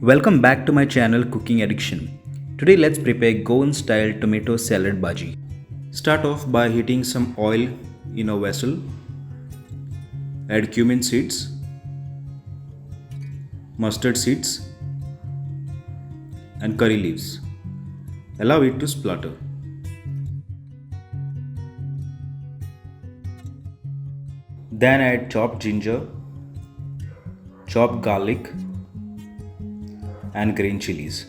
Welcome back to my channel Cooking Addiction. Today let's prepare Goan style tomato salad bhaji. Start off by heating some oil in a vessel. Add cumin seeds, mustard seeds and curry leaves. Allow it to splutter. Then add chopped ginger, chopped garlic and green chilies.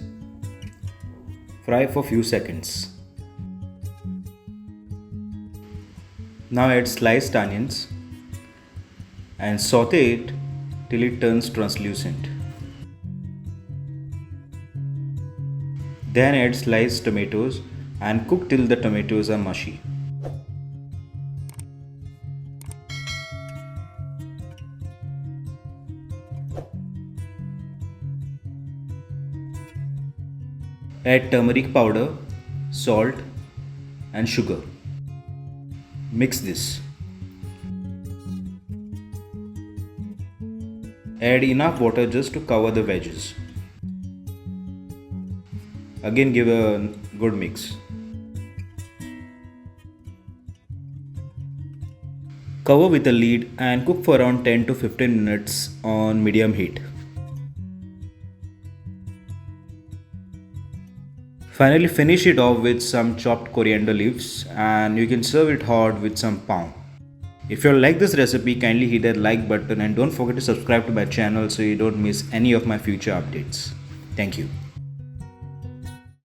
Fry for few seconds. Now add sliced onions and saute it till it turns translucent. Then add sliced tomatoes and cook till the tomatoes are mushy. Add turmeric powder, salt and sugar. Mix this. Add enough water just to cover the veggies. Again give a good mix. Cover with a lid and cook for around 10 to 15 minutes on medium heat. Finally finish it off with some chopped coriander leaves and you can serve it hot with some palm. If you like this recipe, kindly hit that like button and don't forget to subscribe to my channel so you don't miss any of my future updates. Thank you.